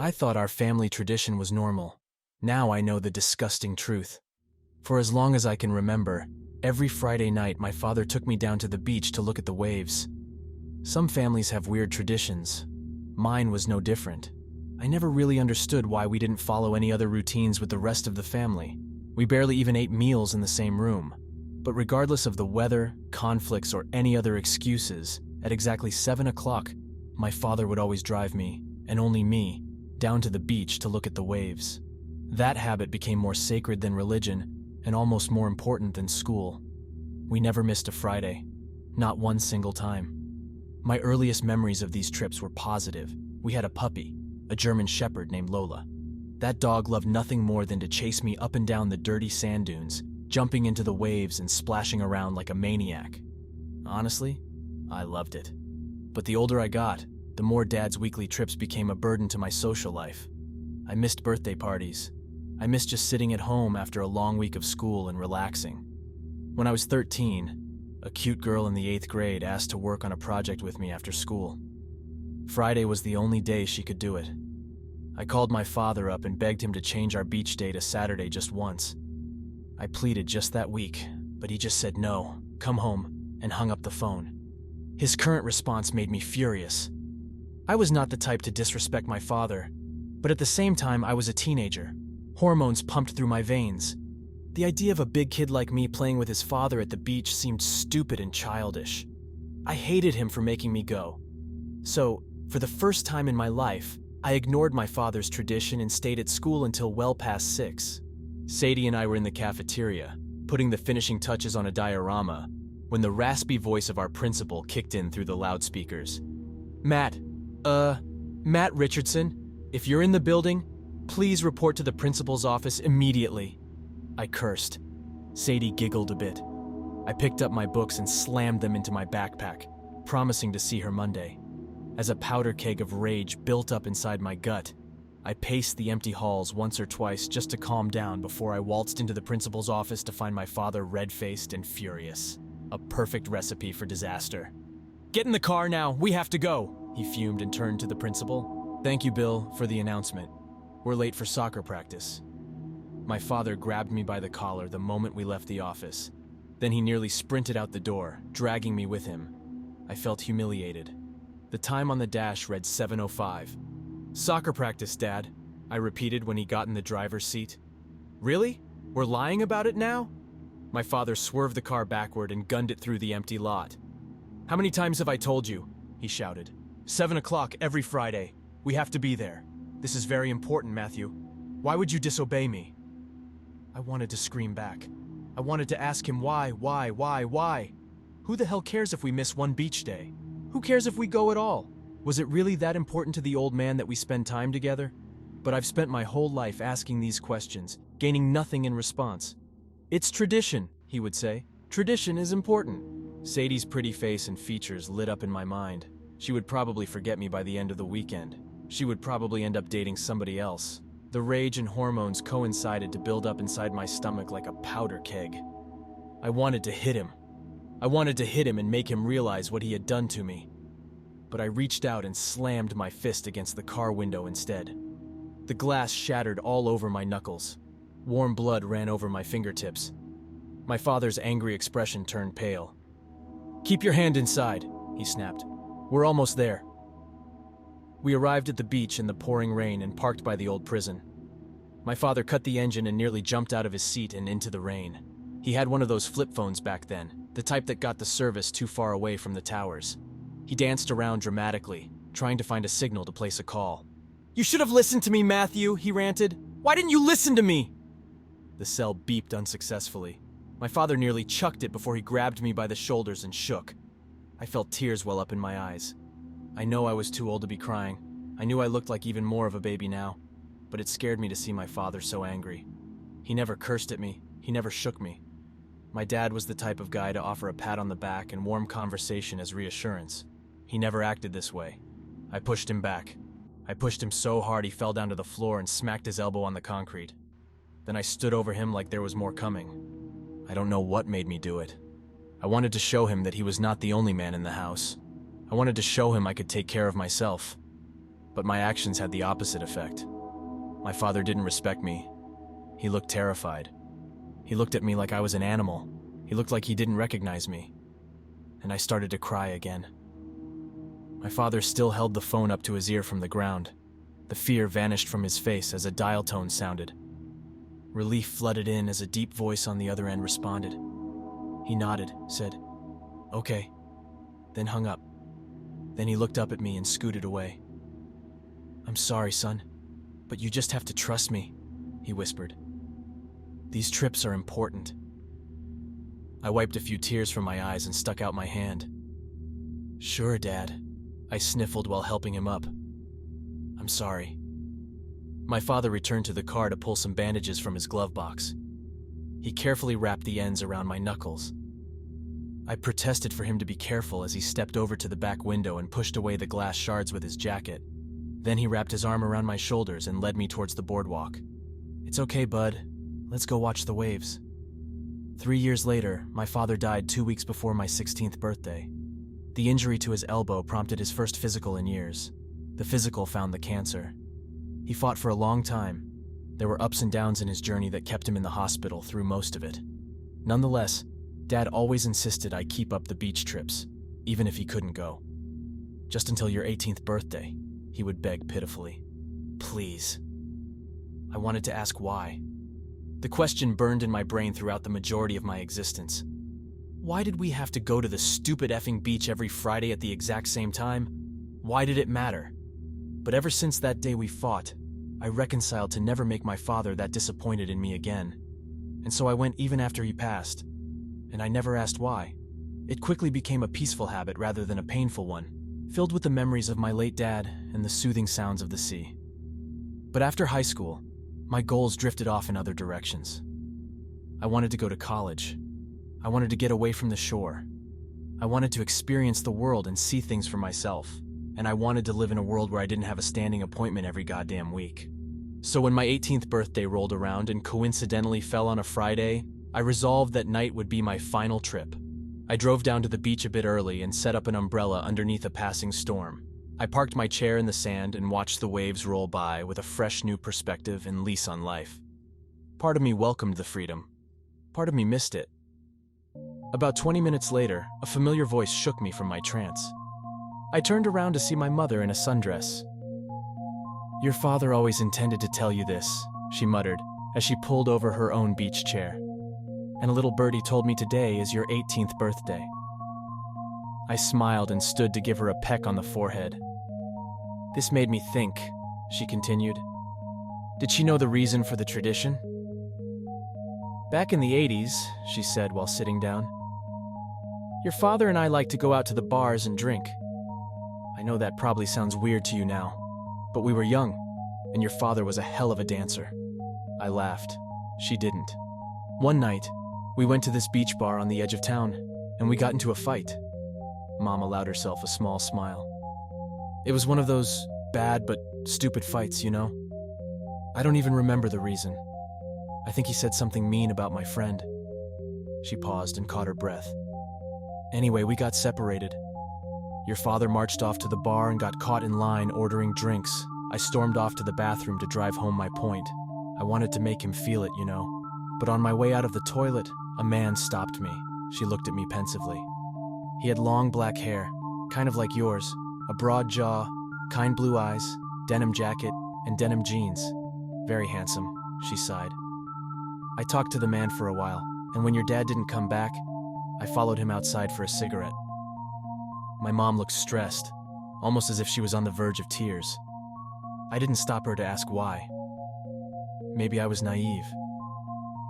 I thought our family tradition was normal. Now I know the disgusting truth. For as long as I can remember, every Friday night my father took me down to the beach to look at the waves. Some families have weird traditions. Mine was no different. I never really understood why we didn't follow any other routines with the rest of the family. We barely even ate meals in the same room. But regardless of the weather, conflicts, or any other excuses, at exactly 7 o'clock, my father would always drive me, and only me, down to the beach to look at the waves. That habit became more sacred than religion, and almost more important than school. We never missed a Friday. Not one single time. My earliest memories of these trips were positive. We had a puppy, a German shepherd named Lola. That dog loved nothing more than to chase me up and down the dirty sand dunes, jumping into the waves and splashing around like a maniac. Honestly, I loved it. But the older I got, the more Dad's weekly trips became a burden to my social life. I missed birthday parties. I missed just sitting at home after a long week of school and relaxing. When I was 13, a cute girl in the 8th grade asked to work on a project with me after school. Friday was the only day she could do it. I called my father up and begged him to change our beach day to Saturday just once. I pleaded just that week, but he just said no, come home, and hung up the phone. His current response made me furious. I was not the type to disrespect my father, but at the same time I was a teenager. Hormones pumped through my veins. The idea of a big kid like me playing with his father at the beach seemed stupid and childish. I hated him for making me go. So, for the first time in my life, I ignored my father's tradition and stayed at school until well past 6. Sadie and I were in the cafeteria, putting the finishing touches on a diorama, when the raspy voice of our principal kicked in through the loudspeakers. Matt Richardson, if you're in the building, please report to the principal's office immediately. I cursed. Sadie giggled a bit. I picked up my books and slammed them into my backpack, promising to see her Monday. As a powder keg of rage built up inside my gut, I paced the empty halls once or twice just to calm down before I waltzed into the principal's office to find my father red-faced and furious. A perfect recipe for disaster. Get in the car now, we have to go, he fumed and turned to the principal. Thank you, Bill, for the announcement. We're late for soccer practice. My father grabbed me by the collar the moment we left the office. Then he nearly sprinted out the door, dragging me with him. I felt humiliated. The time on the dash read 7:05. Soccer practice, Dad, I repeated when he got in the driver's seat. Really? We're lying about it now? My father swerved the car backward and gunned it through the empty lot. How many times have I told you? He shouted. 7 o'clock every Friday. We have to be there. This is very important, Matthew. Why would you disobey me? I wanted to scream back. I wanted to ask him why? Who the hell cares if we miss one beach day? Who cares if we go at all? Was it really that important to the old man that we spend time together? But I've spent my whole life asking these questions, gaining nothing in response. It's tradition, he would say. Tradition is important. Sadie's pretty face and features lit up in my mind. She would probably forget me by the end of the weekend. She would probably end up dating somebody else. The rage and hormones coincided to build up inside my stomach like a powder keg. I wanted to hit him. I wanted to hit him and make him realize what he had done to me. But I reached out and slammed my fist against the car window instead. The glass shattered all over my knuckles. Warm blood ran over my fingertips. My father's angry expression turned pale. Keep your hand inside, he snapped. We're almost there. We arrived at the beach in the pouring rain and parked by the old prison. My father cut the engine and nearly jumped out of his seat and into the rain. He had one of those flip phones back then, the type that got the service too far away from the towers. He danced around dramatically, trying to find a signal to place a call. You should have listened to me, Matthew, he ranted. Why didn't you listen to me? The cell beeped unsuccessfully. My father nearly chucked it before he grabbed me by the shoulders and shook. I felt tears well up in my eyes. I know I was too old to be crying. I knew I looked like even more of a baby now, but it scared me to see my father so angry. He never cursed at me. He never shook me. My dad was the type of guy to offer a pat on the back and warm conversation as reassurance. He never acted this way. I pushed him back. I pushed him so hard he fell down to the floor and smacked his elbow on the concrete. Then I stood over him like there was more coming. I don't know what made me do it. I wanted to show him that he was not the only man in the house. I wanted to show him I could take care of myself. But my actions had the opposite effect. My father didn't respect me. He looked terrified. He looked at me like I was an animal. He looked like he didn't recognize me. And I started to cry again. My father still held the phone up to his ear from the ground. The fear vanished from his face as a dial tone sounded. Relief flooded in as a deep voice on the other end responded. He nodded, said, "Okay," then hung up. Then he looked up at me and scooted away. "I'm sorry, son, but you just have to trust me," he whispered. "These trips are important." I wiped a few tears from my eyes and stuck out my hand. "Sure, Dad," I sniffled while helping him up. "I'm sorry." My father returned to the car to pull some bandages from his glove box. He carefully wrapped the ends around my knuckles. I protested for him to be careful as he stepped over to the back window and pushed away the glass shards with his jacket. Then he wrapped his arm around my shoulders and led me towards the boardwalk. "It's okay, bud. Let's go watch the waves." 3 years later, my father died 2 weeks before my 16th birthday. The injury to his elbow prompted his first physical in years. The physical found the cancer. He fought for a long time. There were ups and downs in his journey that kept him in the hospital through most of it. Nonetheless, Dad always insisted I keep up the beach trips, even if he couldn't go. "Just until your 18th birthday," he would beg pitifully. "Please." I wanted to ask why. The question burned in my brain throughout the majority of my existence. Why did we have to go to the stupid effing beach every Friday at the exact same time? Why did it matter? But ever since that day we fought, I reconciled to never make my father that disappointed in me again. And so I went even after he passed. And I never asked why. It quickly became a peaceful habit rather than a painful one, filled with the memories of my late dad and the soothing sounds of the sea. But after high school, my goals drifted off in other directions. I wanted to go to college. I wanted to get away from the shore. I wanted to experience the world and see things for myself. And I wanted to live in a world where I didn't have a standing appointment every goddamn week. So when my 18th birthday rolled around and coincidentally fell on a Friday, I resolved that night would be my final trip. I drove down to the beach a bit early and set up an umbrella underneath a passing storm. I parked my chair in the sand and watched the waves roll by with a fresh new perspective and lease on life. Part of me welcomed the freedom. Part of me missed it. About 20 minutes later, a familiar voice shook me from my trance. I turned around to see my mother in a sundress. "Your father always intended to tell you this," she muttered as she pulled over her own beach chair. "And a little birdie told me today is your 18th birthday." I smiled and stood to give her a peck on the forehead. "This made me think," she continued. "Did she know the reason for the tradition?" "Back in the 80s, she said while sitting down, "your father and I liked to go out to the bars and drink. I know that probably sounds weird to you now, but we were young, and your father was a hell of a dancer." I laughed. She didn't. "One night, we went to this beach bar on the edge of town, and we got into a fight." Mom allowed herself a small smile. "It was one of those bad but stupid fights, you know? I don't even remember the reason. I think he said something mean about my friend." She paused and caught her breath. "Anyway, we got separated. Your father marched off to the bar and got caught in line ordering drinks. I stormed off to the bathroom to drive home my point. I wanted to make him feel it, you know. But on my way out of the toilet, a man stopped me." She looked at me pensively. "He had long black hair, kind of like yours, a broad jaw, kind blue eyes, denim jacket, and denim jeans. Very handsome," she sighed. "I talked to the man for a while, and when your dad didn't come back, I followed him outside for a cigarette." My mom looked stressed, almost as if she was on the verge of tears. I didn't stop her to ask why. Maybe I was naive.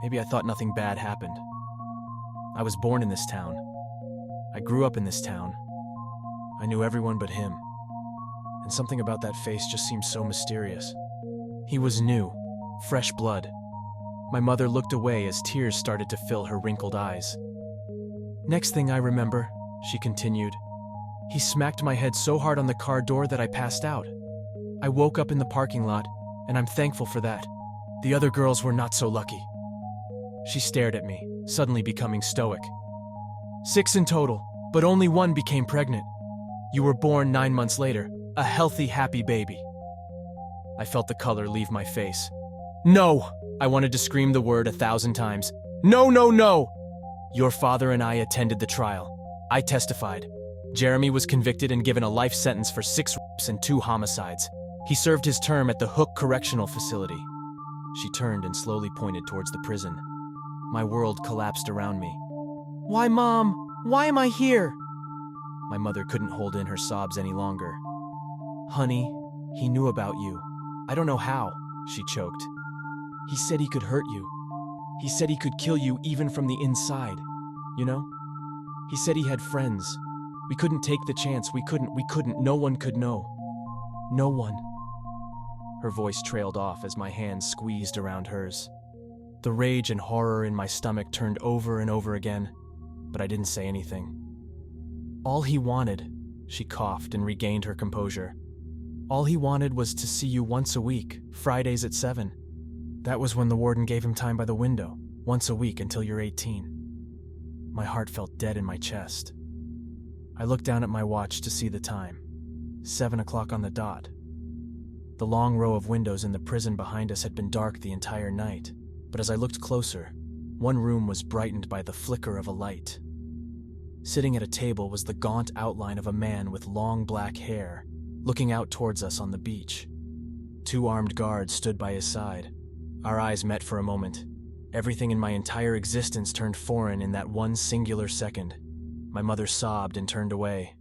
Maybe I thought nothing bad happened. I was born in this town. I grew up in this town. I knew everyone but him. And something about that face just seemed so mysterious. He was new, fresh blood. My mother looked away as tears started to fill her wrinkled eyes. "Next thing I remember," she continued, "he smacked my head so hard on the car door that I passed out. I woke up in the parking lot, and I'm thankful for that. The other girls were not so lucky." She stared at me, suddenly becoming stoic. "6 in total, but only one became pregnant. You were born 9 months later, a healthy, happy baby." I felt the color leave my face. No! I wanted to scream the word 1,000 times. No, no, no! Your father and I attended the trial. I testified. Jeremy was convicted and given a life sentence for 6 rapes and 2 homicides. He served his term at the Hook Correctional Facility. She turned and slowly pointed towards the prison. My world collapsed around me. Why, Mom? Why am I here? My mother couldn't hold in her sobs any longer. Honey, he knew about you. I don't know how, she choked. He said he could hurt you. He said he could kill you even from the inside. You know? He said he had friends. We couldn't take the chance. We couldn't. No one could know. No one. Her voice trailed off as my hands squeezed around hers. The rage and horror in my stomach turned over and over again, but I didn't say anything. All he wanted, she coughed and regained her composure. All he wanted was to see you once a week, Fridays at 7. That was when the warden gave him time by the window, once a week until you're 18. My heart felt dead in my chest. I looked down at my watch to see the time. 7 o'clock on the dot. The long row of windows in the prison behind us had been dark the entire night, but as I looked closer, one room was brightened by the flicker of a light. Sitting at a table was the gaunt outline of a man with long black hair, looking out towards us on the beach. 2 armed guards stood by his side. Our eyes met for a moment. Everything in my entire existence turned foreign in that one singular second. My mother sobbed and turned away.